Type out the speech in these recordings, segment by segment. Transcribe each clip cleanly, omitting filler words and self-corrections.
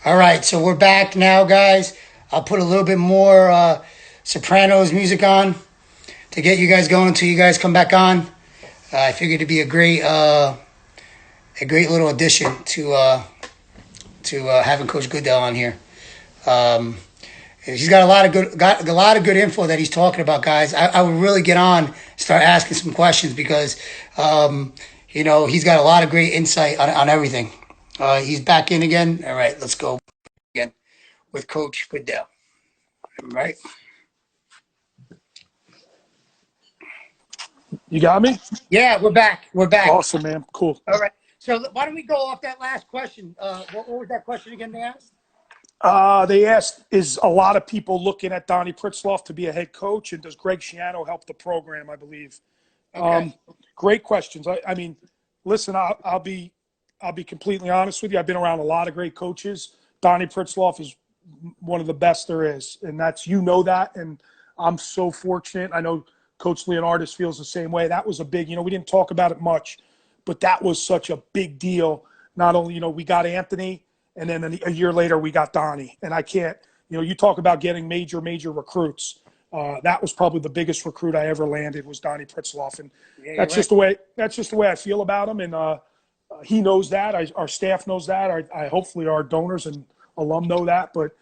All right, so we're back now, guys. I'll put a little bit more Sopranos music on to get you guys going until you guys come back on. I figured it'd be a great little addition to having Coach Goodale on here. Um, he's got a lot of good info that he's talking about, guys. I would really get on, start asking some questions because he's got a lot of great insight on everything. He's back in again. All right, let's go again with Coach Goodell. Right? You got me? Yeah, we're back. We're back. Awesome, man. Cool. All right. So why don't we go off that last question? What was that question again they asked? They asked, is a lot of people looking at Donnie Pritzloff to be a head coach, and does Greg Schiano help the program, I believe? Okay. Great questions. I mean, listen, I'll be completely honest with you. I've been around a lot of great coaches. Donnie Pritzloff is one of the best there is, and that, and I'm so fortunate. I know Coach Leonardis feels the same way. That was a big, we didn't talk about it much, but that was such a big deal. Not only, we got Anthony, and then a year later we got Donnie. And I can't, you talk about getting major recruits. That was probably the biggest recruit I ever landed was Donnie Pritzloff, and Yeah, you're that's right. just the way. That's just the way I feel about him, and he knows that. Our staff knows that. Hopefully our donors and alum know that. But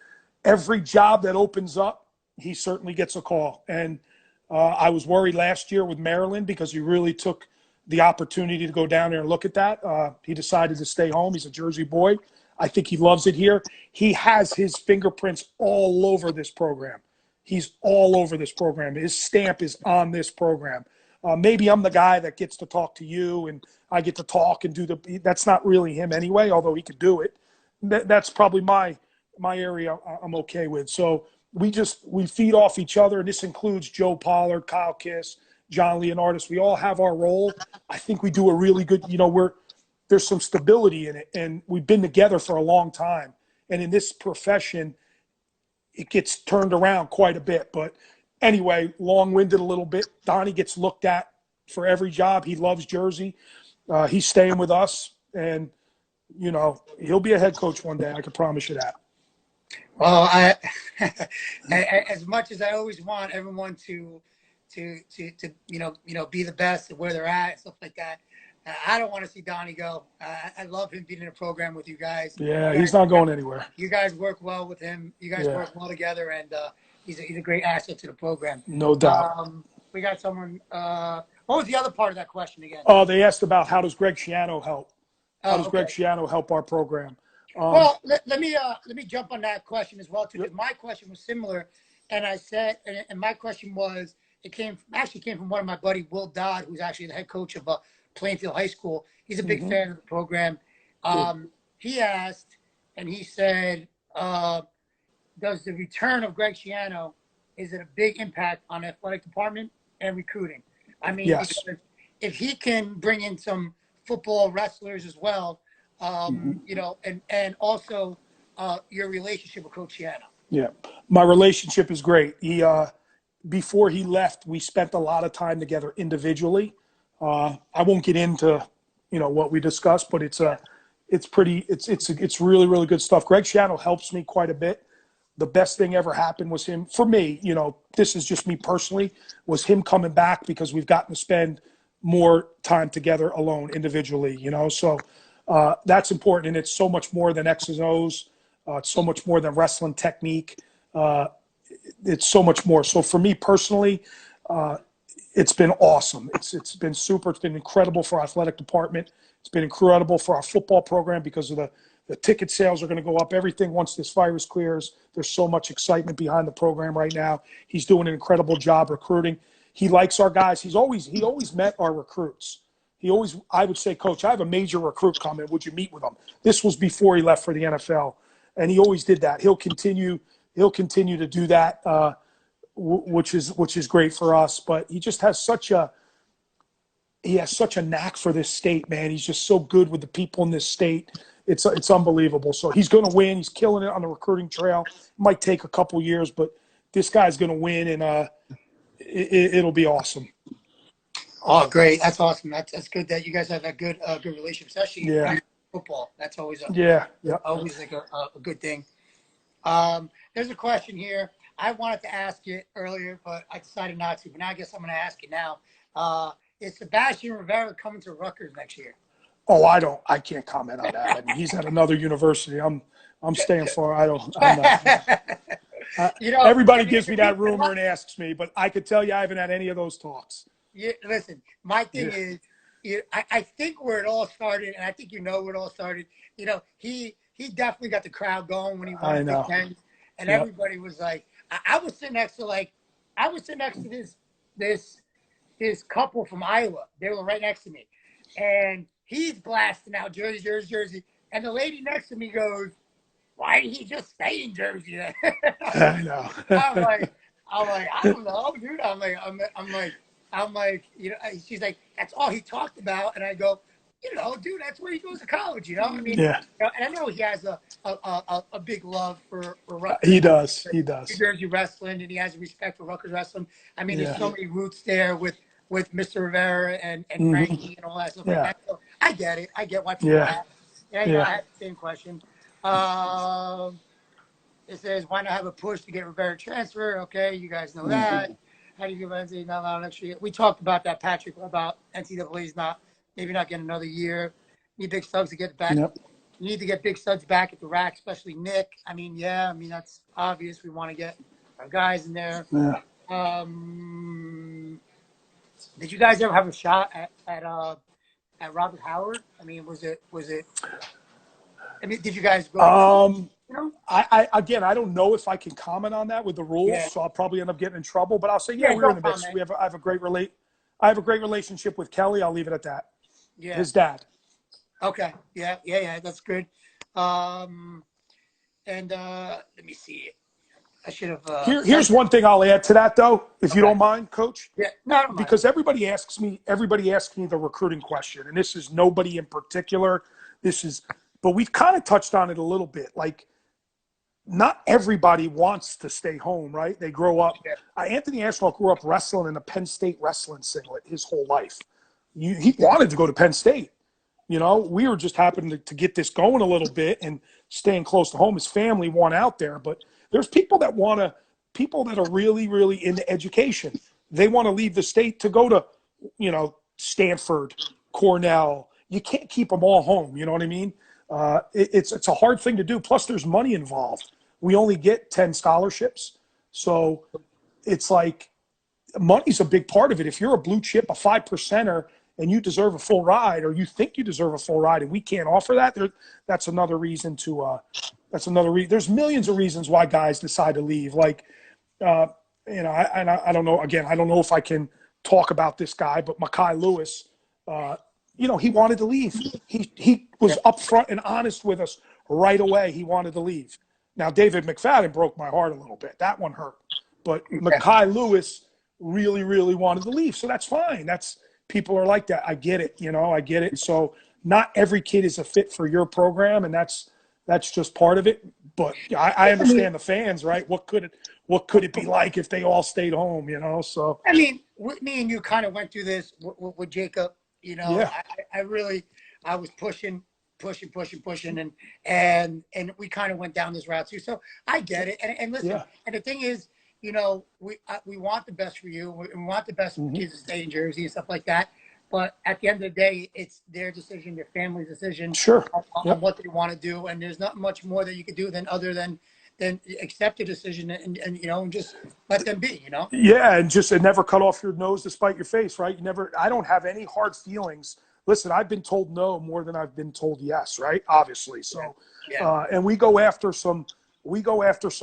every job that opens up, he certainly gets a call. And I was worried last year with Maryland because he really took the opportunity to go down there and look at that. He decided to stay home. He's a Jersey boy. I think he loves it here. He has his fingerprints all over this program. He's all over this program. His stamp is on this program. Maybe I'm the guy that gets to talk to you and I get to talk and do that's not really him anyway, although he could do it. That's probably my area I'm okay with. So we feed off each other, and this includes Joe Pollard, Kyle Kiss, John Leonardis. We all have our role. I think we do a really good, there's some stability in it, and we've been together for a long time. And in this profession, it gets turned around quite a bit. But anyway, long-winded a little bit. Donnie gets looked at for every job. He loves Jersey. He's staying with us, and he'll be a head coach one day. I can promise you that. Well, as much as I always want everyone to be the best at where they're at, stuff like that. I don't want to see Donnie go. I love him being in a program with you guys. Yeah, he's not going anywhere. You guys work well with him. You guys Yeah, work well together, and he's a great asset to the program. no doubt. We got someone. What was the other part of that question again? Oh, they asked about how does Greg Schiano help? How Oh, does Greg okay. Schiano help our program? Well, let me jump on that question as well too, because my question was similar, and I said, and my question was, it came from one of my buddy Will Dodd, who's actually the head coach of Plainfield High School. He's a big fan of the program. Good. He asked, and he said, does the return of Greg Schiano is it a big impact on the athletic department and recruiting? I mean, Yes. because if he can bring in some football wrestlers as well, and also your relationship with Coach Schiano. Yeah. My relationship is great. Before he left, we spent a lot of time together individually. I won't get into, what we discussed, but it's really, really good stuff. Greg Schiano helps me quite a bit. The best thing ever happened was him, for me, this is just me personally, was him coming back because we've gotten to spend more time together alone individually, so that's important. And it's so much more than X's and O's. It's so much more than wrestling technique. It's so much more. So for me personally, it's been awesome. It's been super. It's been incredible for our athletic department. It's been incredible for our football program because of the ticket sales are going to go up. Everything once this virus clears. There's so much excitement behind the program right now. He's doing an incredible job recruiting. He likes our guys. He always met our recruits. I would say, Coach, I have a major recruit coming. Would you meet with him? This was before he left for the NFL, and he always did that. He'll continue to do that, which is great for us. But he just has such a knack for this state, man. He's just so good with the people in this state. It's unbelievable. So he's going to win. He's killing it on the recruiting trail. It might take a couple years, but this guy's going to win, and it'll be awesome. Oh, great! That's awesome. That's good that you guys have that good relationship, especially Yeah. football. That's always Yeah. Yeah. always like a good thing. There's a question here. I wanted to ask it earlier, but I decided not to. But now I guess I'm going to ask it now. Is Sebastian Rivera coming to Rutgers next year? Oh, I can't comment on that. I mean, he's at another university. I'm staying for. I'm not. Everybody gives me that rumor and asks me, but I could tell you I haven't had any of those talks. Listen, my thing is, I think where it all started, and I think where it all started. He definitely got the crowd going when he won the Big Ten, and everybody was like, I was sitting next to this couple from Iowa. They were right next to me, and he's blasting out Jersey, Jersey, Jersey, and the lady next to me goes, "Why did he just stay in Jersey?" I know. I'm like, I don't know, dude. I'm like, she's like, that's all he talked about, and I go, dude, that's where he goes to college. I mean, Yeah. and I know he has a big love for Rutgers. He does. New Jersey wrestling, and he has a respect for Rutgers wrestling. I mean, there's so many roots there with Mr. Rivera and Frankie and all that stuff like that. So I get it. I get why people ask. I had the same question. It says, why not have a push to get Rivera transfer? Okay, you guys know that. How do you give NCAA not allowed next year? We talked about that, Patrick, about NCAA's maybe not getting another year. Need big studs to get back. Yep. You need to get big studs back at the rack, especially Nick. I mean, that's obvious. We want to get our guys in there. Yeah. Did you guys ever have a shot at Robert Howard? I mean, was it? I mean, did you guys go? I don't know if I can comment on that with the rules, so I'll probably end up getting in trouble. But I'll say, we were in the mix. I have a great relationship with Kelly. I'll leave it at that. Yeah, his dad. Okay. Yeah. That's good. And let me see. I should have. Here's one thing I'll add to that, though, if you don't mind, Coach. Yeah, no, because everybody asks me the recruiting question, and this is nobody in particular. But we've kind of touched on it a little bit. Like, not everybody wants to stay home, right? They grow up. Anthony Ashwell grew up wrestling in a Penn State wrestling singlet his whole life. He wanted to go to Penn State. We were just happening to get this going a little bit and staying close to home. His family want out there, but there's people that are really, really into education. They want to leave the state to go to, Stanford, Cornell. You can't keep them all home. You know what I mean? It's a hard thing to do. Plus, there's money involved. We only get 10 scholarships. So it's like money's a big part of it. If you're a blue chip, a 5%er, and you deserve a full ride, or you think you deserve a full ride, and we can't offer that, that's another reason to there's millions of reasons why guys decide to leave. Like, I don't know. Again, I don't know if I can talk about this guy, but Makai Lewis, he wanted to leave. He was upfront and honest with us right away. He wanted to leave. Now, David McFadden broke my heart a little bit. That one hurt. But Makai Lewis really, really wanted to leave. So that's fine. People are like that. I get it. I get it. So not every kid is a fit for your program, and that's just part of it. But I understand the fans, right? What could it be like if they all stayed home? So I mean, me and you kind of went through this with Jacob. I was pushing, and we kind of went down this route too. So I get it. And listen, and the thing is, we want the best for you. We want the best for kids to stay in Jersey and stuff like that. But at the end of the day, it's their decision, their family's decision on what they want to do. And there's not much more that you could do other than accept the decision and just let them be, Yeah, and never cut off your nose to spite your face, right? I don't have any hard feelings. Listen, I've been told no more than I've been told yes, right? Obviously. So, and we go after some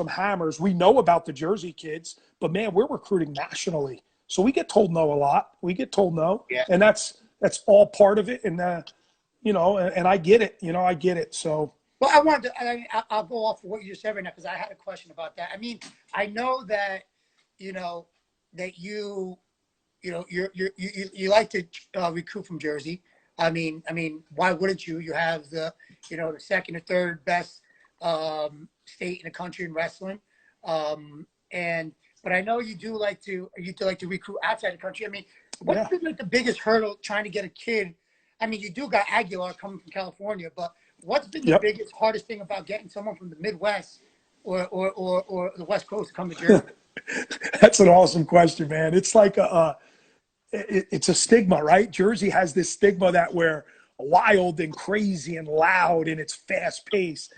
hammers. We know about the Jersey kids, but man, we're recruiting nationally. So we get told no a lot. And that's all part of it. And, and I get it, I get it. So. Well, I'll go off of what you just said right now, because I had a question about that. I mean, I know that, that you like to recruit from Jersey. I mean, why wouldn't you? You have the second or third best state in the country in wrestling, but I know you like to recruit outside the country. I mean, what's been like the biggest hurdle trying to get a kid I mean, you do got Aguilar coming from California, but what's been the Yep. biggest, hardest thing about getting someone from the Midwest or the West Coast to come to Jersey? That's an awesome question, man. It's like it's a stigma, right? Jersey has this stigma that we're wild and crazy and loud and it's fast paced.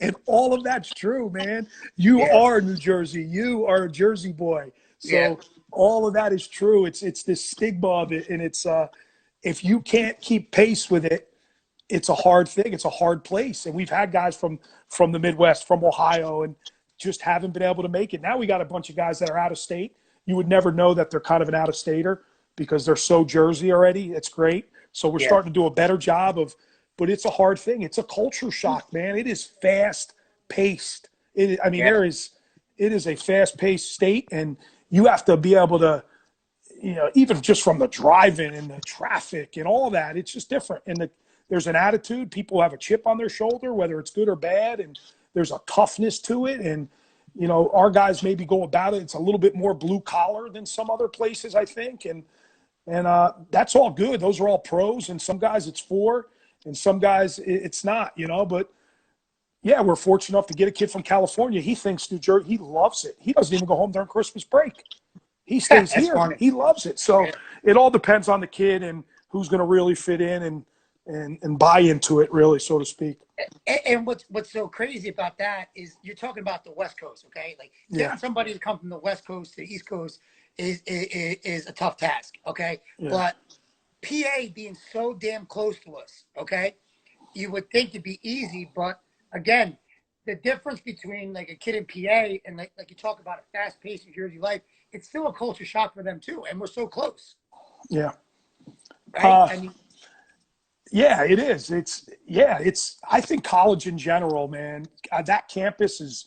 And all of that's true, man. You Yeah, are New Jersey. You are a Jersey boy. yeah, So all of that is true. It's this stigma of it. And it's if you can't keep pace with it, it's a hard thing. It's a hard place. And we've had guys from the Midwest, from Ohio, and just haven't been able to make it. Now we got a bunch of guys that are out of state. You would never know that they're kind of an out of stater because they're so Jersey already. It's great. So we're yeah, starting to do a better job of, but it's a hard thing. It's a culture shock, man. It is fast paced. I mean, yeah, it is a fast paced state, and you have to be able to, even just from the driving and the traffic and all that, it's just different. And there's an attitude. People have a chip on their shoulder, whether it's good or bad, and there's a toughness to it. And our guys maybe go about it. It's a little bit more blue collar than some other places, I think. And that's all good. Those are all pros. And some guys it's for, and some guys it's not. But yeah, we're fortunate enough to get a kid from California. He thinks New Jersey. He loves it. He doesn't even go home during Christmas break. He stays that's here. funny. He loves it. So Yeah. it all depends on the kid and who's going to really fit in and buy into it, really, so to speak. And what's so crazy about that is you're talking about the West Coast, okay? Like Yeah. getting somebody to come from the West Coast to the East Coast is a tough task, okay? Yeah. But PA being so damn close to us, okay? You would think it'd be easy, but again, the difference between like a kid in PA and like you talk about a fast paced New Jersey life, it's still a culture shock for them too, and we're so close, Yeah. right? Uh, I mean, yeah, it is. I think college in general, man, that campus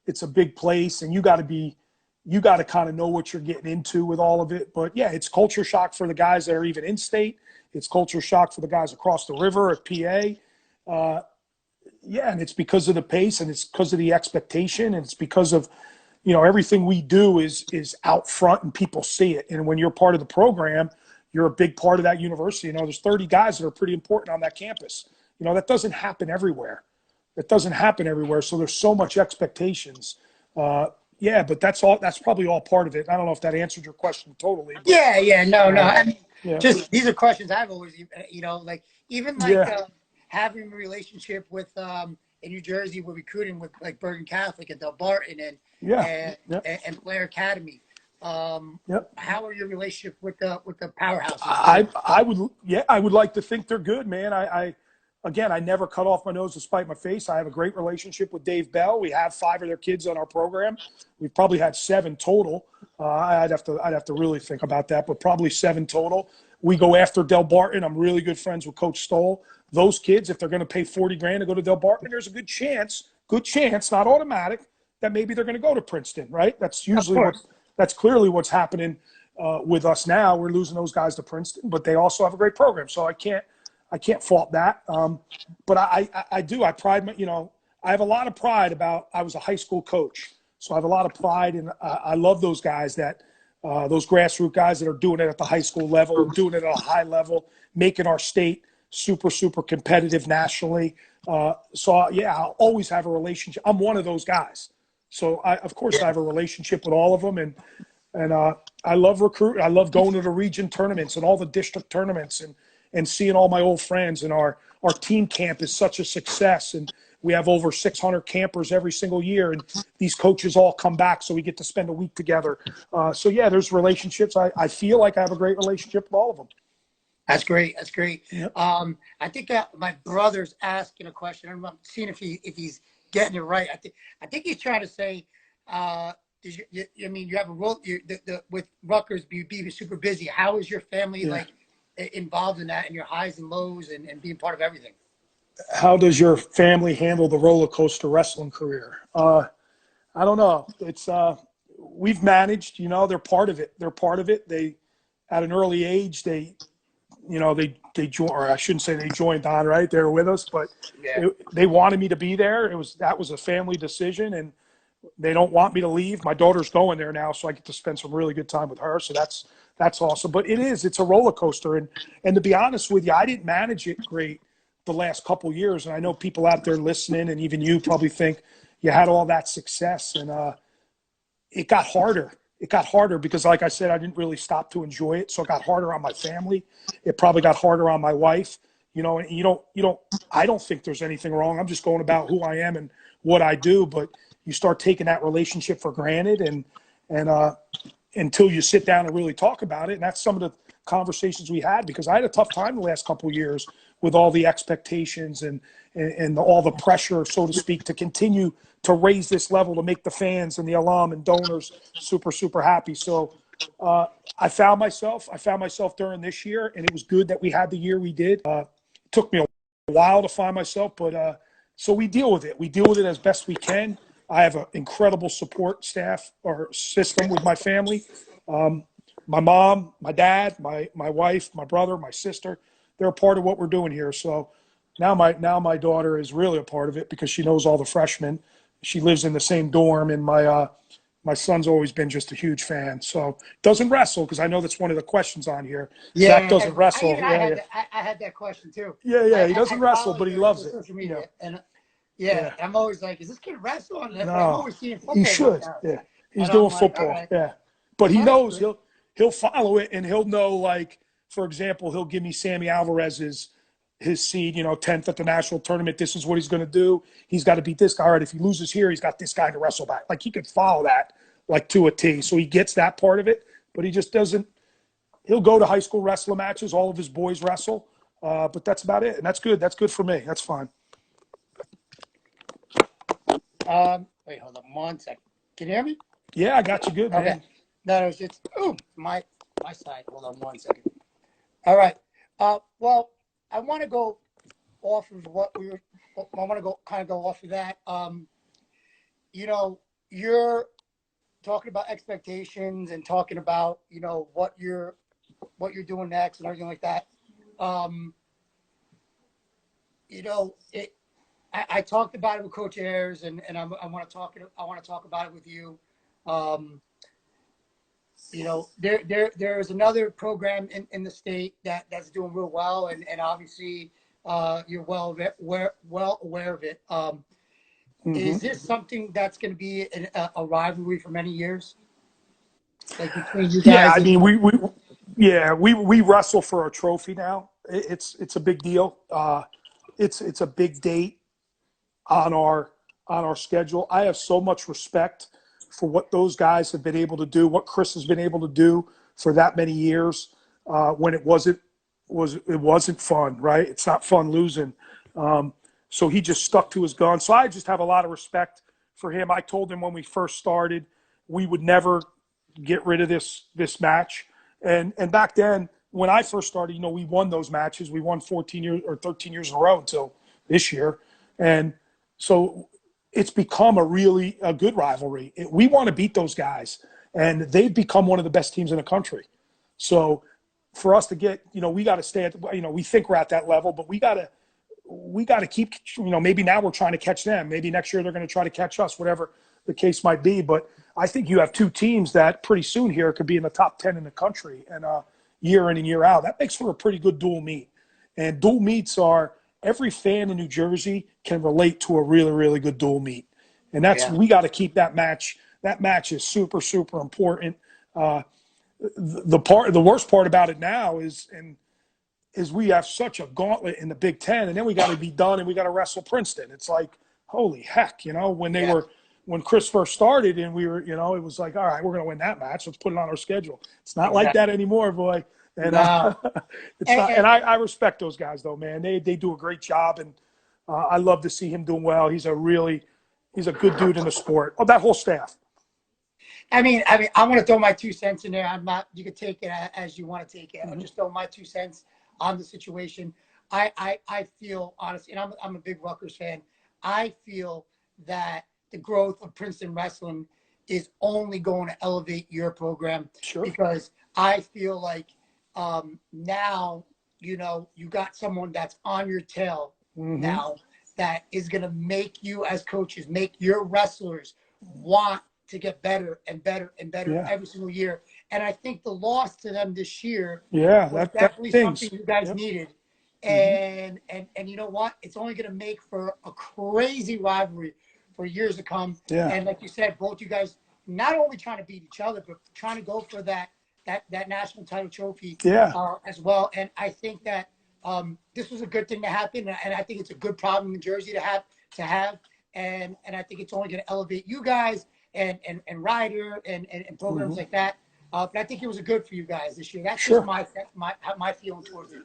it's a big place, and you got to kind of know what you're getting into with all of it. But yeah, it's culture shock for the guys that are even in state. It's culture shock for the guys across the river at PA. Yeah, and it's because of the pace, and it's because of the expectation, and it's because of everything we do is out front and people see it. And when you're part of the program, you're a big part of that university. There's 30 guys that are pretty important on that campus. That doesn't happen everywhere. That doesn't happen everywhere. So there's so much expectations. Yeah, but that's probably all part of it. I don't know if that answered your question totally, but yeah, no, no. uh, I mean, yeah, just these are questions I've always, like even like yeah, having a relationship with in New Jersey, we're recruiting with like Bergen Catholic and Del Barton yeah, and yeah, and Blair Academy. yeah. How are your relationship with the powerhouses? I would like to think they're good, man. Again, I never cut off my nose to spite my face. I have a great relationship with Dave Bell. We have 5 of their kids on our program. We've probably had 7 total. I'd have to really think about that, but probably 7 total. We go after Del Barton. I'm really good friends with Coach Stoll. Those kids, if they're going to pay 40 grand to go to Del Barton, there's a good chance, not automatic, that maybe they're going to go to Princeton, right? Of course. That's clearly what's happening with us now. We're losing those guys to Princeton, but they also have a great program. So I can't fault that. But I do. I pride my, I have a lot of pride about, I was a high school coach. So I have a lot of pride, and I love those guys those grassroots guys that are doing it at the high school level, doing it at a high level, making our state super, super competitive nationally. So yeah, I'll always have a relationship. I'm one of those guys. So of course I have a relationship with all of them, and I love recruiting. I love going to the region tournaments and all the district tournaments and seeing all my old friends. And our team camp is such a success, and we have over 600 campers every single year, and these coaches all come back, so we get to spend a week together. So yeah, there's relationships. I feel like I have a great relationship with all of them. That's great. That's great. Yep. I think my brother's asking a question. I'm seeing if he's getting it right. I think he's trying to say, I mean, you have a role with Rutgers, be super busy. How is your family like involved in that, and your highs and lows, and being part of everything? How does your family handle the roller coaster wrestling career? I don't know. It's we've managed. They're part of it. They, at an early age, they joined, or I shouldn't say they joined on, right? They were with us, but Yeah. they wanted me to be there. That was a family decision, and They don't want me to leave. My daughter's going there now, so I get to spend some really good time with her. So that's awesome. But it's a roller coaster. And to be honest with you, I didn't manage it great the last couple years. And I know people out there listening, and even you probably think you had all that success, and it got harder. It got harder because, like I said, I didn't really stop to enjoy it. So it got harder on my family. It probably got harder on my wife. And I don't think there's anything wrong. I'm just going about who I am and what I do. But you start taking that relationship for granted, and until you sit down and really talk about it. And that's some of the conversations we had, because I had a tough time the last couple of years with all the expectations and all the pressure, so to speak, to continue to raise this level to make the fans and the alum and donors super, super happy. So I found myself during this year, and it was good that we had the year we did. It took me a while to find myself, but so we deal with it. We deal with it as best we can. I have an incredible support staff or system with my family. My mom, my dad, my wife, my brother, my sister, they're a part of what we're doing here. So now my daughter is really a part of it because she knows all the freshmen. She lives in the same dorm, and my son's always been just a huge fan. So doesn't wrestle, because I know that's one of the questions on here. Yeah, Zach doesn't wrestle. I had that question too. Yeah. He doesn't wrestle, but he loves it. Social media, and I'm always like, is this kid wrestling? No, I'm always seeing football. he should. Yeah, he's doing football. Right. Yeah, but he knows he'll follow it, and he'll know, like, for example, he'll give me Sammy Alvarez's his seed, 10th at the national tournament. This is what he's going to do. He's got to beat this guy. All right, if he loses here, he's got this guy to wrestle back. Like, he could follow that, like, to a T. So he gets that part of it, but he just doesn't. He'll go to high school wrestling matches. All of his boys wrestle, but that's about it, and that's good. That's good for me. That's fine. Wait, hold on 1 second. Can you hear me? Yeah, I got you good, man. Okay. No, it's just my side. Hold on 1 second. All right. Well, I want to go off of what we were. I want to go off of that. You're talking about expectations and talking about what you're doing next and everything like that. I talked about it with Coach Ayers, and I want to talk about it with you. There's another program in the state that's doing real well, and obviously you're well aware of it. Is this something that's going to be a rivalry for many years, like between you guys? Yeah, I mean, we wrestle for a trophy now. It's a big deal. It's a big date on our schedule. I have so much respect for what those guys have been able to do, what Chris has been able to do for that many years, when it wasn't fun, right? It's not fun losing. So he just stuck to his gun. So I just have a lot of respect for him. I told him when we first started, we would never get rid of this match. And back then, when I first started, we won those matches. We won 14 years or 13 years in a row until this year. And so it's become a good rivalry. We want to beat those guys, and they've become one of the best teams in the country. So for us to get, we got to stay at, we think we're at that level, but we got to keep, maybe now we're trying to catch them. Maybe next year they're going to try to catch us, whatever the case might be. But I think you have two teams that pretty soon here could be in the top 10 in the country, and year in and year out. That makes for a pretty good dual meet. And dual meets are, every fan in New Jersey can relate to a really, really good dual meet. And we got to keep that match. That match is super, super important. The worst part about it now is we have such a gauntlet in the Big Ten, and then we got to be done and we got to wrestle Princeton. It's like, holy heck, when Chris first started and we were, it was like, all right, we're going to win that match. Let's put it on our schedule. It's not like that anymore, boy. And I respect those guys, though, man. They do a great job, and I love to see him doing well. He's a good dude in the sport. Oh, that whole staff. I mean, I want to throw my 2 cents in there. I'm not. You can take it as you want to take it. I'll just throw my 2 cents on the situation. I feel honestly, and I'm a big Rutgers fan. I feel that the growth of Princeton wrestling is only going to elevate your program. Sure. Because I feel like now, you got someone that's on your tail now that is going to make you as coaches, make your wrestlers want to get better and better and better Yeah. every single year. And I think the loss to them this year Yeah. was That definitely something things. you guys Yep. needed. Hmm. And you know what? It's only going to make for a crazy rivalry for years to come. Yeah. And like you said, both you guys not only trying to beat each other, but trying to go for that national title trophy Yeah. as well. And I think that this was a good thing to happen, and I think it's a good problem in Jersey to have, and I think it's only going to elevate you guys and Ryder and programs Hmm. like that. But I think it was a good for you guys this year. That's just Sure. my feeling towards it.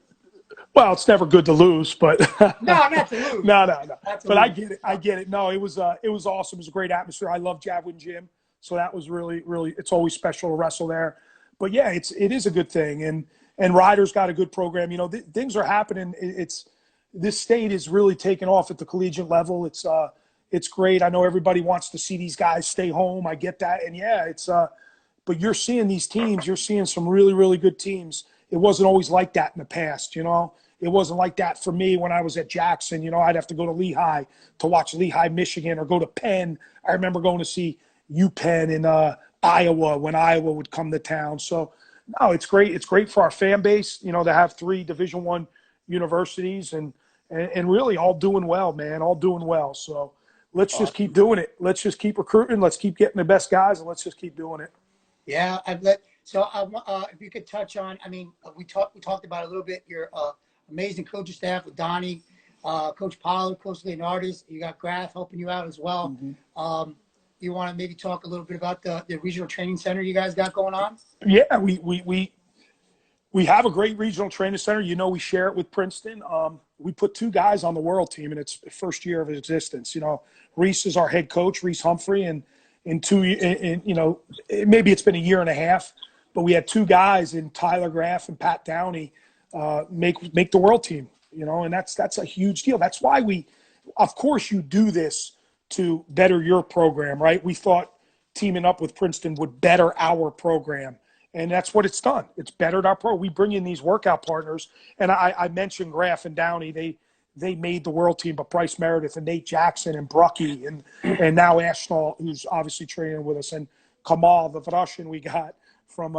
Well, it's never good to lose, but No, not to lose. no. Not to But I lose. get it. I get it. No, it was awesome. It was a great atmosphere. I love Javelin Gym, so that was really. It's always special to wrestle there. But yeah, it is a good thing, and Ryder's got a good program. You know, things are happening. It's this state is really taking off at the collegiate level. It's great. I know everybody wants to see these guys stay home. I get that, and yeah, but you're seeing these teams. You're seeing some really good teams. It wasn't always like that in the past. You know, it wasn't like that for me when I was at Jackson. You know, I'd have to go to Lehigh to watch Lehigh, Michigan, or go to Penn. I remember going to see UPenn in Iowa when Iowa would come to town. So, no, it's great. It's great for our fan base. You know, to have three Division I universities and really all doing well, man. All doing well. So let's just keep Awesome. doing it. Let's just keep recruiting. Let's keep getting the best guys, and let's just keep doing it. Yeah, I've let so if you could touch on, I mean, we talked about a little bit your amazing coaching staff with Donnie, Coach Pollard, Coach Leonardis. You got Graf helping you out as well. Mm-hmm. You want to maybe talk a little bit about the regional training center you guys got going on? Yeah, we have a great regional training center. You know, we share it with Princeton. We put two guys on the world team in its first year of existence. You know, Reese is our head coach, Reese Humphrey, and you know, maybe it's been a year and a half, but we had two guys in Tyler Graff and Pat Downey make the world team. You know, and that's a huge deal. That's why of course, you do this to better your program, right? We thought teaming up with Princeton would better our program. And that's what it's done. It's bettered our pro. We bring in these workout partners. And I mentioned Graff and Downey. They made the world team, but Bryce Meredith and Nate Jackson and Brucky and now Ashnall, who's obviously training with us, and Kamal, the Russian we got from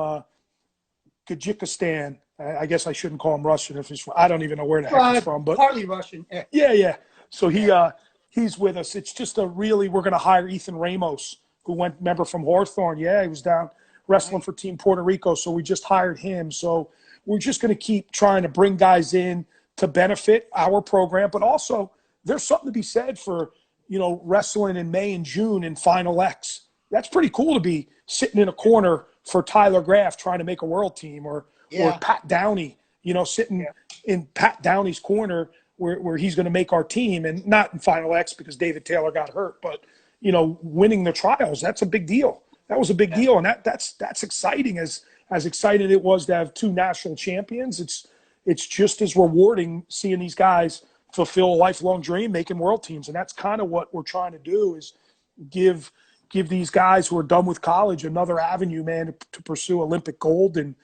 Tajikistan. I guess I shouldn't call him Russian if he's from, I don't even know where the heck he's from, but Partly Russian. Yeah. yeah. So he's with us. It's just we're going to hire Ethan Ramos, who went member from Hawthorne. Yeah, he was down wrestling Nice. for Team Puerto Rico. So we just hired him. So we're just going to keep trying to bring guys in to benefit our program, but also there's something to be said for, you know, wrestling in May and June in Final X. That's pretty cool to be sitting in a corner for Tyler Graff trying to make a world team, or Yeah. Pat Downey, you know, sitting in Pat Downey's corner where he's going to make our team, and not in Final X because David Taylor got hurt, but, you know, winning the trials, that's a big deal. That was a big deal, and that's exciting. As excited it was to have two national champions, it's just as rewarding seeing these guys fulfill a lifelong dream, making world teams, and that's kind of what we're trying to do is give these guys who are done with college another avenue, man, to pursue Olympic gold and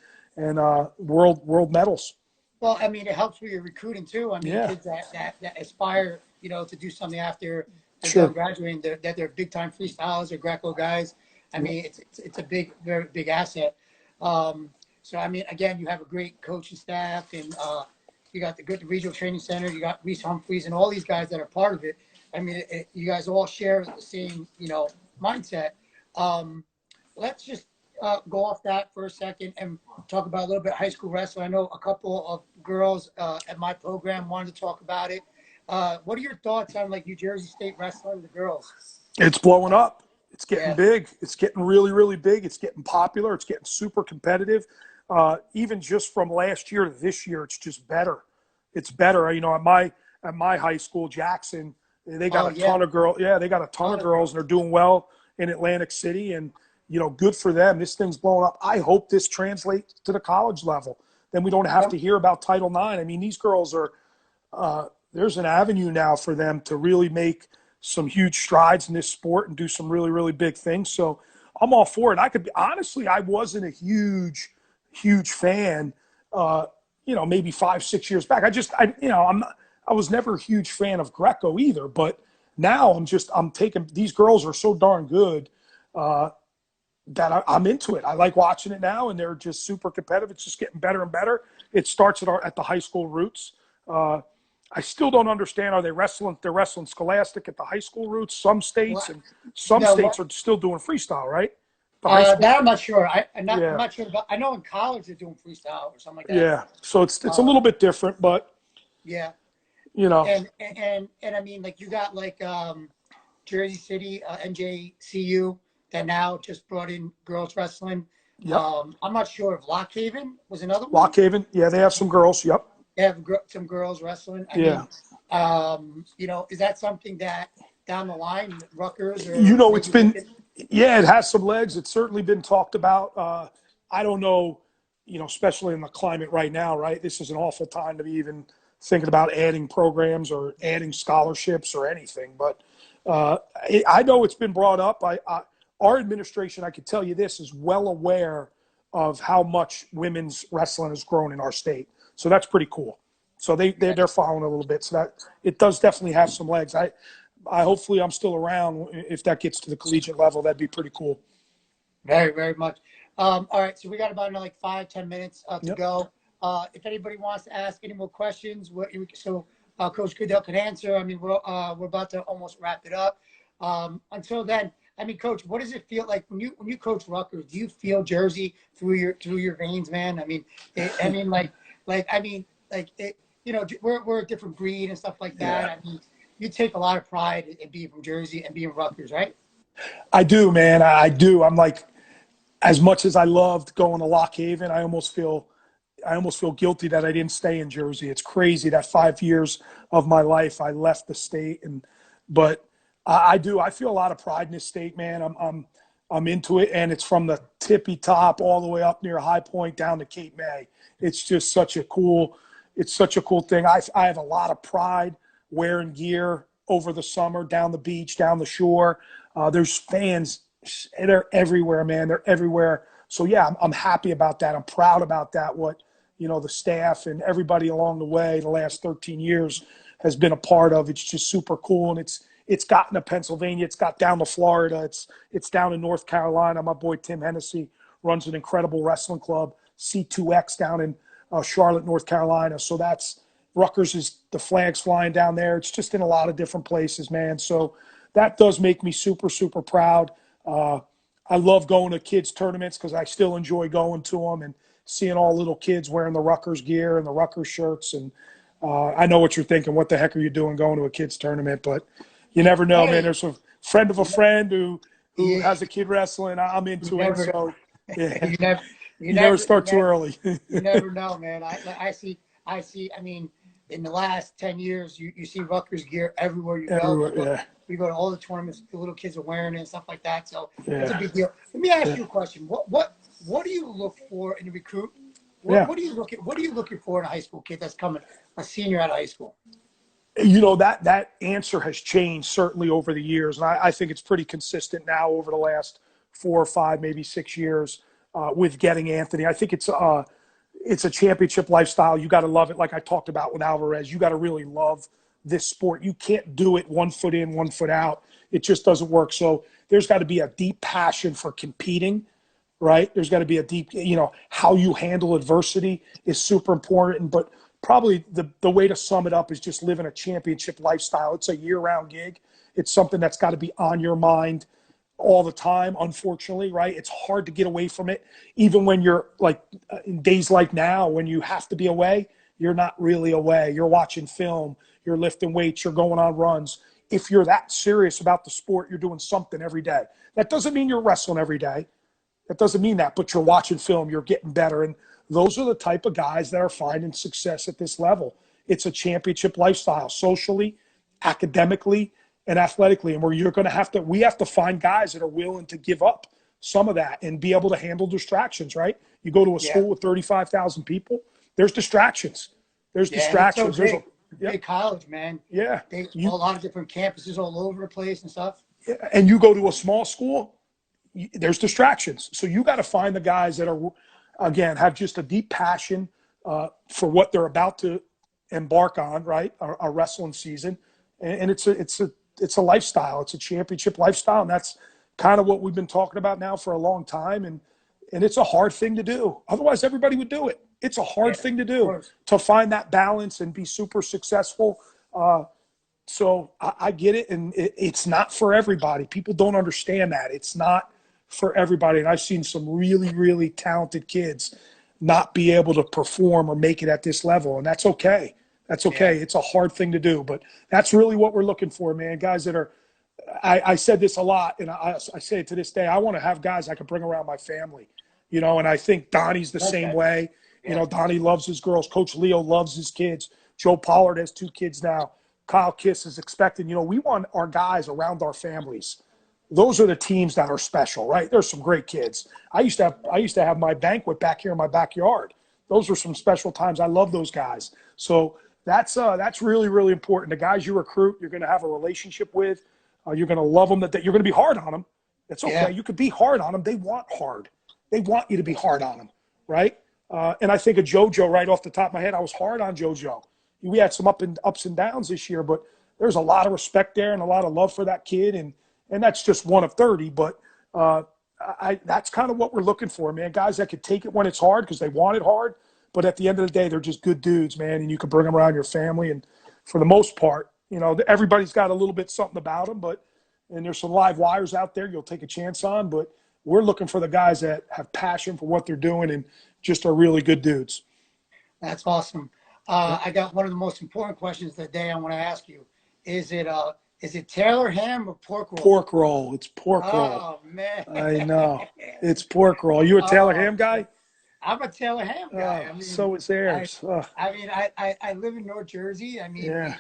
world medals. Well, I mean, it helps with your recruiting too. I mean, Yeah, kids that aspire, to do something after they're done sure. graduating, that they're big time freestylers or Greco guys. I Yeah. mean, it's a very big asset. So I mean, again, you have a great coaching staff, and you got the good regional training center. You got Reese Humphreys and all these guys that are part of it. I mean, you guys all share the same, mindset. Um, let's just go off that for a second and talk about a little bit high school wrestling. I know a couple of girls at my program wanted to talk about it. What are your thoughts on like New Jersey State wrestling, the girls? It's blowing up. It's getting Yeah. big. It's getting really big. It's getting popular. It's getting super competitive. Even just from last year to this year, it's just better. It's better. You know, at my high school, Jackson, they got Oh a yeah. ton of girls. Yeah, they got a ton of Other girls, girls. and they're doing well in Atlantic City. And good for them. This thing's blowing up. I hope this translates to the college level. Then we don't have Yep. to hear about Title IX. I mean, these girls are. There's an avenue now for them to really make some huge strides in this sport and do some really big things. So I'm all for it. I could be honestly, I wasn't a huge fan. Maybe 5-6 years back. I was never a huge fan of Greco either. But now I'm taking, these girls are so darn good that I'm into it. I like watching it now, and they're just super competitive. It's just getting better and better. It starts at the high school roots. I still don't understand. Are they wrestling? They're wrestling scholastic at the high school roots. Some states Well, and some no, states are still doing freestyle, right? The high school. that I'm not sure. I'm Yeah, not sure about. I know in college they're doing freestyle or something like that. yeah. So it's a Uh, little bit different, but yeah, you know, and I mean, like you got like Jersey City, NJCU that now just brought in girls wrestling. yep. I'm not sure if Lock Haven was another one. Lock Haven, yeah, they have some girls. Yep. They have some girls wrestling. I Yeah. mean, is that something that down the line, Rutgers You or know, it's maybe been, Lincoln? yeah, it has some legs. It's certainly been talked about. I don't know, especially in the climate right now, right? This is an awful time to be even thinking about adding programs or adding scholarships or anything. But I know it's been brought up. Our administration, I can tell you this, is well aware of how much women's wrestling has grown in our state. So that's pretty cool. So they're following a little bit. So that it does definitely have some legs. I hopefully I'm still around if that gets to the collegiate level. That'd be pretty cool. Very, very much. All right, so we got about another like 5-10 minutes to Yep. go. If anybody wants to ask any more questions, Coach Goodale can answer. I mean, we're about to almost wrap it up. Until then, I mean, Coach, what does it feel like when you coach Rutgers? Do you feel Jersey through your veins, man? I mean, we're a different breed and stuff like that. Yeah. I mean, you take a lot of pride in being from Jersey and being Rutgers, right? I do, man. I do. I'm like, as much as I loved going to Lock Haven, I almost feel guilty that I didn't stay in Jersey. It's crazy that 5 years of my life I left the state, but I do. I feel a lot of pride in this state, man. I'm into it, and it's from the tippy top all the way up near High Point down to Cape May. It's just it's such a cool thing. I have a lot of pride wearing gear over the summer down the beach, down the shore. There's fans. They're everywhere, man. They're everywhere. So yeah, I'm happy about that. I'm proud about that. What the staff and everybody along the way the last 13 years has been a part of. It's just super cool, and it's gotten to Pennsylvania. It's got down to Florida. It's down in North Carolina. My boy Tim Hennessy runs an incredible wrestling club, C2X, down in Charlotte, North Carolina. So that's Rutgers is the flags flying down there. It's just in a lot of different places, man. So that does make me super, super proud. I love going to kids tournaments because I still enjoy going to them and seeing all little kids wearing the Rutgers gear and the Rutgers shirts. And I know what you're thinking. What the heck are you doing going to a kids tournament? But you never know, man. Hey, There's a friend of a friend who yeah, has a kid wrestling. I'm you into it. never, So yeah, you never, you never start too early. you never know, man. I see. I mean, in the last 10 years, you see Rutgers gear everywhere you go. Everywhere, yeah, You go to all the tournaments, the little kids are wearing it and stuff like that. So it's a yeah, big deal. Let me ask yeah, you a question. What do you look for in a recruit? yeah. What are you looking for in a high school kid that's coming, a senior out of high school? That answer has changed certainly over the years, and I think it's pretty consistent now over the last 4 or 5, maybe 6 years with getting Anthony. I think it's a championship lifestyle. You got to love it, like I talked about with Alvarez. You got to really love this sport. You can't do it 1 foot in, 1 foot out. It just doesn't work. So there's got to be a deep passion for competing, right? There's got to be a deep, how you handle adversity is super important. But probably the way to sum it up is just living a championship lifestyle. It's a year-round gig. It's something that's got to be on your mind all the time, unfortunately, right? It's hard to get away from it. Even when you're like in days like now, when you have to be away, you're not really away. You're watching film, you're lifting weights, you're going on runs. If you're that serious about the sport, you're doing something every day. That doesn't mean you're wrestling every day. That doesn't mean that, but you're watching film, you're getting better. And those are the type of guys that are finding success at this level. It's a championship lifestyle, socially, academically, and athletically. And we have to find guys that are willing to give up some of that and be able to handle distractions, right? You go to a Yeah, school with 35,000 people, there's distractions. There's yeah, and it's so distractions. big. Yep, Big college, man. yeah. They a You lot of different campuses all over the place and stuff. and you go to a small school, there's distractions. So you got to find the guys that are, again, have just a deep passion for what they're about to embark on, right? A wrestling season, and it's it's a lifestyle. It's a championship lifestyle, and that's kind of what we've been talking about now for a long time. And it's a hard thing to do. Otherwise, everybody would do it. It's a hard thing to do, to find that balance and be super successful. So I get it, and it's not for everybody. People don't understand that. It's not for everybody. And I've seen some really, really talented kids not be able to perform or make it at this level, and that's okay. That's okay. Yeah. It's a hard thing to do, but that's really what we're looking for, man. Guys that are – I said this a lot, and I say it to this day. I want to have guys I can bring around my family, you know, and I think Donnie's the same way. You know, Donnie loves his girls. Coach Leo loves his kids. Joe Pollard has 2 kids now. Kyle Kiss is expecting. You know, we want our guys around our families. Those are the teams that are special, right? There's some great kids. I used to have my banquet back here in my backyard. Those were some special times. I love those guys. So that's really, really important. The guys you recruit, you're going to have a relationship with. You're going to love them. That you're going to be hard on them. It's okay. Yeah. You could be hard on them. They want hard. They want you to be hard on them, right? And I think of JoJo right off the top of my head. I was hard on JoJo. We had some ups and downs this year, but there's a lot of respect there and a lot of love for that kid. And that's just one of 30. But that's kind of what we're looking for, man. Guys that could take it when it's hard because they want it hard. But at the end of the day, they're just good dudes, man. And you can bring them around your family. And for the most part, you know, everybody's got a little bit something about them. And there's some live wires out there you'll take a chance on. But we're looking for the guys that have passion for what they're doing and just are really good dudes. That's awesome. I got one of the most important questions today I want to ask you. Is it Taylor ham or pork roll? Pork roll. It's pork roll. Oh, man. I know. It's pork roll. You a Taylor ham guy? I'm a Taylor ham guy. I mean, so is theirs. I live in North Jersey. I mean,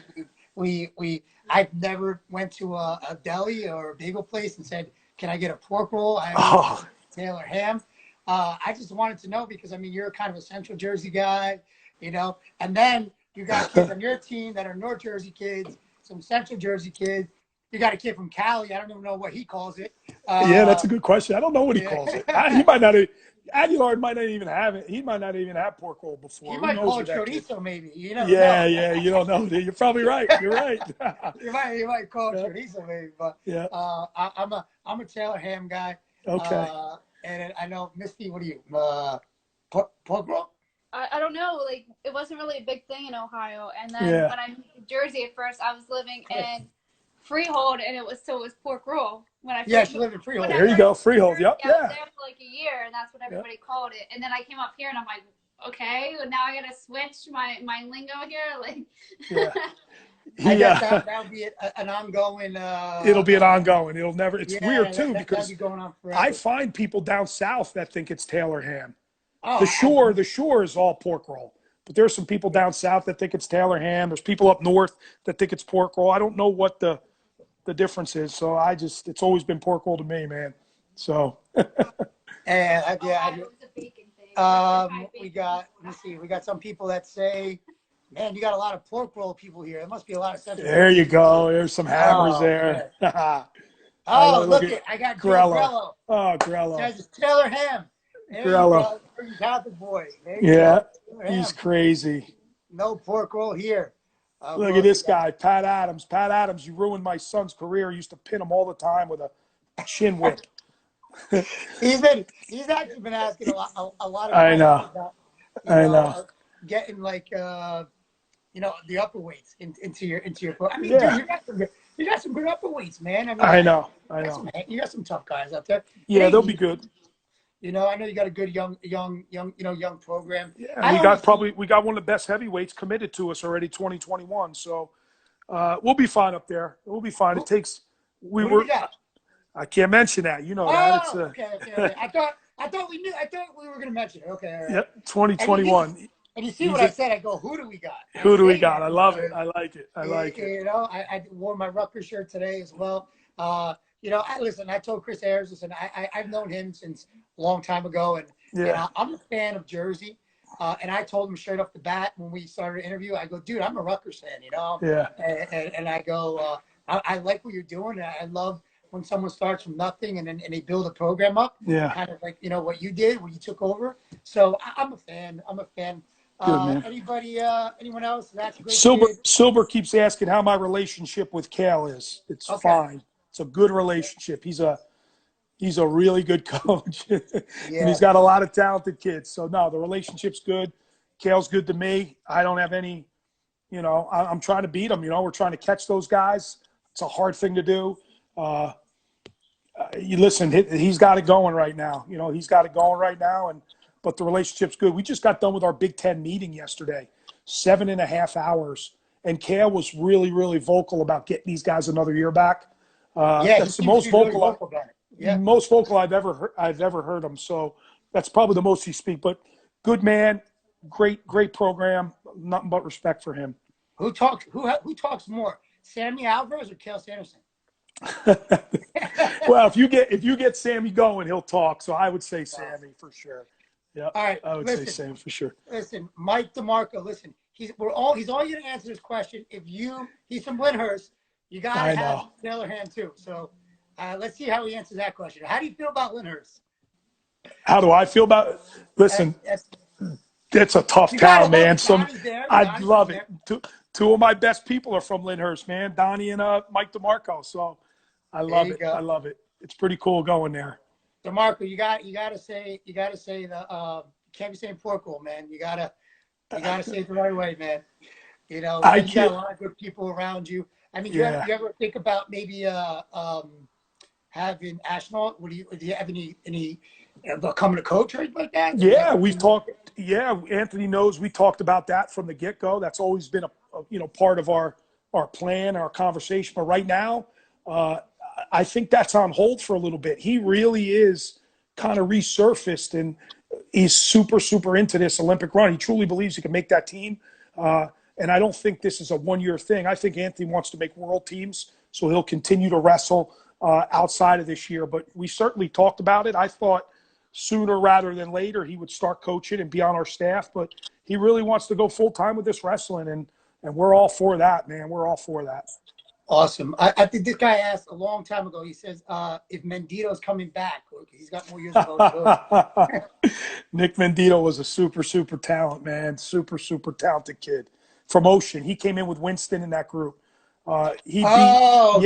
I've never went to a deli or a bagel place and said, can I get a pork roll? I Taylor ham. I just wanted to know because, I mean, you're kind of a Central Jersey guy, you know, and then you got kids on your team that are North Jersey kids, some Central Jersey kids. You got a kid from Cali. I don't even know what he calls it. Yeah, that's a good question. I don't know what he calls it. He might not. Aguilar might not even have it. He might not even have pork roll before. He might call it chorizo, maybe. You know. Yeah. You don't know. You're probably right. You're right. you might call it chorizo, maybe. But I'm a Taylor ham guy. Okay. And I know Misty. What are you? Pork roll? I don't know. Like, it wasn't really a big thing in Ohio. And then when I moved to Jersey at first, I was living in Freehold, and it was pork roll. When I first she lived in Freehold. There you go, Freehold. Yep. I was there for like a year, and that's what everybody called it. And then I came up here, and I'm like, okay, well, now I gotta switch my lingo here. Like, I guess that'll be an ongoing. It'll be an ongoing. It'll never. It's weird too because be going on I find people down south that think it's Taylor ham. Oh, the shore is all pork roll. But there's some people down south that think it's Taylor ham. There's people up north that think it's pork roll. I don't know what the difference is. So it's always been pork roll to me, man. So. And it was a bacon thing. We got some people that say, man, you got a lot of pork roll people here. There must be a lot of Central. There you go. There's some hammers there. Look it. I got Grello. Oh, Grello. That's Taylor ham. Grello. Catholic boy. He's crazy. No pork roll here. Look at this guy, Pat Adams. Pat Adams, you ruined my son's career. I used to pin him all the time with a chin whip. He's actually been asking a lot of I know. About, I know. Getting like the upper weights into your. I mean, dude, you got some good upper weights, man. I mean, I know. You got some tough guys out there. Yeah, they'll be good. You know, I know you got a good young program. Yeah, we got one of the best heavyweights committed to us already, 2021. So we'll be fine up there. We'll be fine. I can't mention that. You know that. It's okay. I thought we knew. I thought we were going to mention it. Okay. All right. Yep. 2021. And you see what I said? I go, who do we got? Who do we got? I love it. I like it. I like it. You know, I wore my Rutgers shirt today as well. You know, I told Chris Ayers, listen, I've known him since a long time ago, and I'm a fan of Jersey. And I told him straight off the bat when we started the interview, I go, dude, I'm a Rutgers fan, you know? Yeah. And I go, I like what you're doing. And I love when someone starts from nothing and they build a program up. Yeah. Kind of like, you know, what you did when you took over. So I'm a fan. I'm a fan Good, man. Anyone else? That's a great Silver kid. Silver keeps asking how my relationship with Cal is. It's fine. It's a good relationship. He's a really good coach, and he's got a lot of talented kids. So no, the relationship's good. Cal's good to me. I don't have any, I'm trying to beat them. We're trying to catch those guys. It's a hard thing to do. You listen, he's got it going right now. He's got it going right now, but the relationship's good. We just got done with our Big Ten meeting yesterday, 7.5 hours, and Cal was really, really vocal about getting these guys another year back. That's the most vocal, really vocal about it. Yeah. most vocal I've ever heard him. So that's probably the most he speak. But good man, great program. Nothing but respect for him. Who talks more, Sammy Alvarez or Cal Sanderson? Well, if you get Sammy going, he'll talk. So I would say Sammy for sure. Yeah. All right. I would say Sammy for sure. Listen, Mike DeMarco. Listen, he's all you to answer this question. He's from Lyndhurst, you gotta have the other hand too. So let's see how he answers that question. How do you feel about Lyndhurst? How do I feel about it? Listen, it's a tough town, man. I love it. Two of my best people are from Lyndhurst, man. Donnie and Mike DeMarco. So I love it. I love it. It's pretty cool going there. DeMarco, you gotta say the can't be saying Porco, man. You gotta say it the right way, man. You got a lot of good people around you. I mean, you ever think about maybe having Ashnault? Do you have any becoming a coach or anything like that? Yeah, we've talked. Yeah, Anthony knows we talked about that from the get-go. That's always been a part of our plan, our conversation. But right now, I think that's on hold for a little bit. He really is kind of resurfaced, and he's super into this Olympic run. He truly believes he can make that team. And I don't think this is a one-year thing. I think Anthony wants to make world teams, so he'll continue to wrestle outside of this year. But we certainly talked about it. I thought sooner rather than later he would start coaching and be on our staff. But he really wants to go full-time with this wrestling, and we're all for that, man. We're all for that. Awesome. I think this guy asked a long time ago. He says, if Mendito's coming back, he's got more years to go. Nick Mendito was a super talent, man. Super talented kid from Ocean. He came in with Winston in that group. He's the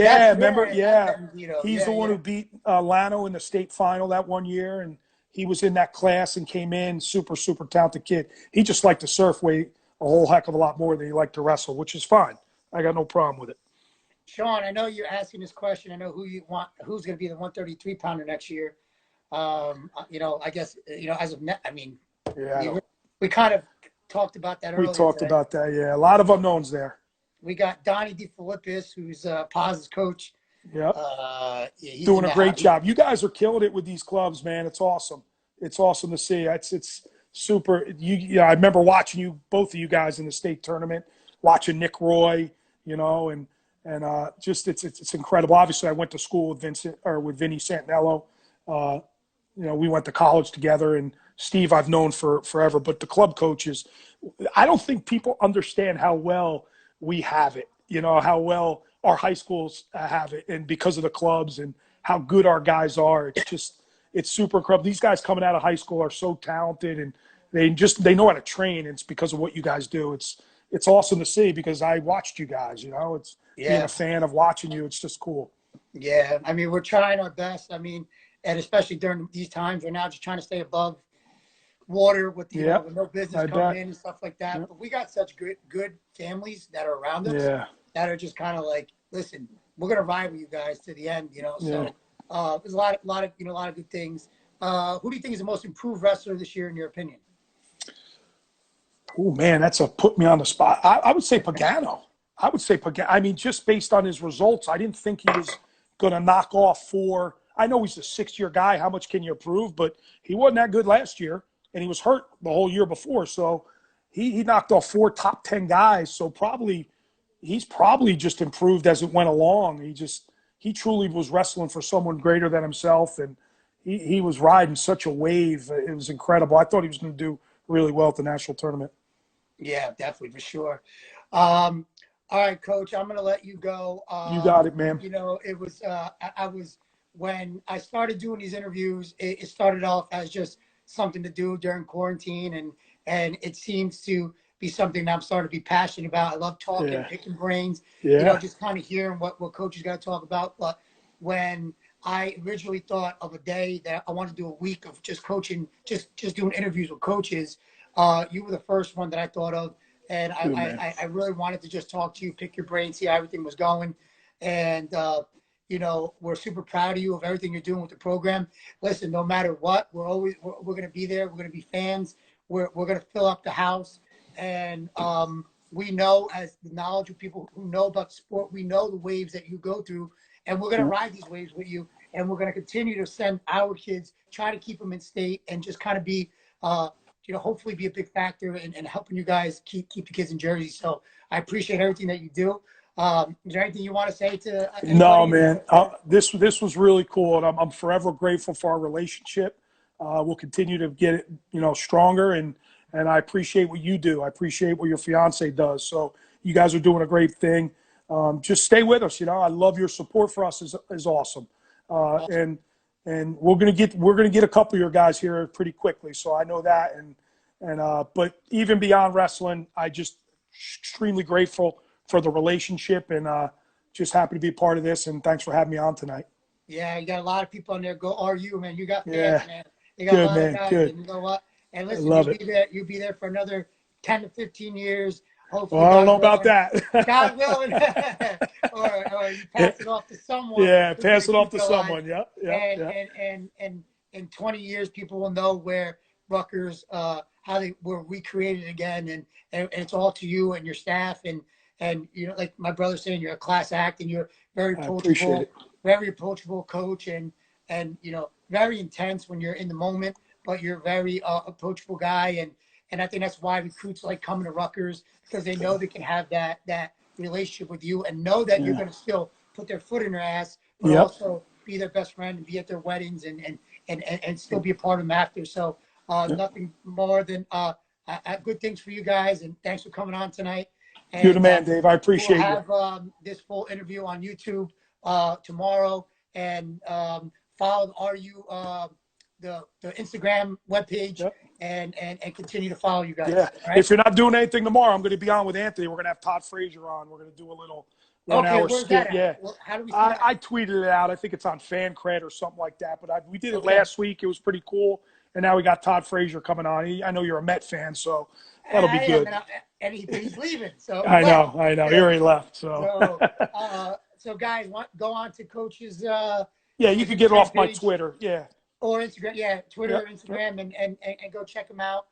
one who beat Lano in the state final that one year, and he was in that class and came in. Super talented kid. He just liked to surf way a whole heck of a lot more than he liked to wrestle, which is fine. I got no problem with it. Sean, I know you're asking this question. I know who's going to be the 133 pounder next year. I guess, as of net, we kind of talked about that earlier. We talked about that, yeah. A lot of unknowns there. We got Donnie DeFilippis, who's Paz's coach. Yep. Doing a great job. You guys are killing it with these clubs, man. It's awesome. It's awesome to see. It's super. I remember watching both of you guys in the state tournament, watching Nick Roy, and just it's incredible. Obviously, I went to school with Vinny Santinello. We went to college together, and Steve I've known for forever. But the club coaches, I don't think people understand how well we have it. How well our high schools have it, and because of the clubs and how good our guys are, it's super incredible. These guys coming out of high school are so talented, and they know how to train. And it's because of what you guys do. It's awesome to see because I watched you guys. It's being a fan of watching you. It's just cool. Yeah, I mean, we're trying our best. I mean, and especially during these times, we're now just trying to stay above water with with no business coming in and stuff like that. But we got such good families that are around us that are just kind of like, listen, we're gonna ride with you guys to the end. So there's a lot of good things. Who do you think is the most improved wrestler this year in your opinion? Oh man, that's put me on the spot. I would say Pagano. I mean, just based on his results, I didn't think he was going to knock off 4. I know he's a 6-year guy. How much can you improve? But he wasn't that good last year, and he was hurt the whole year before. So he knocked off 4 top 10 guys. So he's probably just improved as it went along. He truly was wrestling for someone greater than himself, and he was riding such a wave. It was incredible. I thought he was going to do really well at the national tournament. Yeah, definitely, for sure. All right, Coach, I'm going to let you go. You got it, man. It was when I started doing these interviews, it started off as just something to do during quarantine, and it seems to be something that I'm starting to be passionate about. I love talking, Yeah. picking brains, Yeah. just kind of hearing what coaches got to talk about. But when I originally thought of a day that I wanted to do a week of just coaching, just doing interviews with coaches, you were the first one that I thought of. And Good, man. I really wanted to just talk to you, pick your brain, see how everything was going. And, we're super proud of you of everything you're doing with the program. Listen, no matter what, we're going to be there. We're going to be fans. We're going to fill up the house. And we know, as the knowledgeable people who know about sport, we know the waves that you go through. And we're going to ride these waves with you. And we're going to continue to send our kids, try to keep them in state, and just kind of be, hopefully be a big factor in helping you guys keep the kids in Jersey. So I appreciate everything that you do. Is there anything you want to say to anybody? No, man. This was really cool, and I'm forever grateful for our relationship. We'll continue to get it, stronger, and I appreciate what you do. I appreciate what your fiance does. So you guys are doing a great thing. Just stay with us. I love your support for us is awesome. And we're gonna get a couple of your guys here pretty quickly. So I know that, but even beyond wrestling, I just extremely grateful for the relationship, and just happy to be a part of this. And thanks for having me on tonight. Yeah, you got a lot of people on there. Go RU, man. You got fans, Yeah. man. You got Good, a lot man. of guys, Good. and you know what? And listen, love it. You'll be there for another 10 to 15 years. Hopefully, Well, I don't know about that. God willing, or you pass it off to someone. Yeah, pass it off to someone. Alive. And in 20 years, people will know where Rutgers, how they were recreated again, and it's all to you and your staff, and like my brother saying, you're a class act, and you're very approachable coach, and very intense when you're in the moment, but you're a very approachable guy, and I think that's why recruits like coming to Rutgers, because they know they can have that relationship with you, and know that you're going to still put their foot in their ass, but also be their best friend and be at their weddings and still be a part of them after. So nothing more than good things for you guys, and thanks for coming on tonight. And, you're the man, Dave. I appreciate you. We'll have this full interview on YouTube tomorrow, and follow RU the Instagram webpage, and continue to follow you guys. Yeah. Right? If you're not doing anything tomorrow, I'm going to be on with Anthony. We're going to have Todd Frazier on. We're going to do a little 1 hour skit. Yeah. Well, how do we see that? I tweeted it out. I think it's on FanCred or something like that. But we did it last week. It was pretty cool. And now we got Todd Frazier coming on. I know you're a Met fan, so that'll be good. And he's leaving. So I know. He already left. So guys, go on to Coach's. You can get off my Twitter. Yeah. Or Instagram, Twitter, Instagram, and go check them out.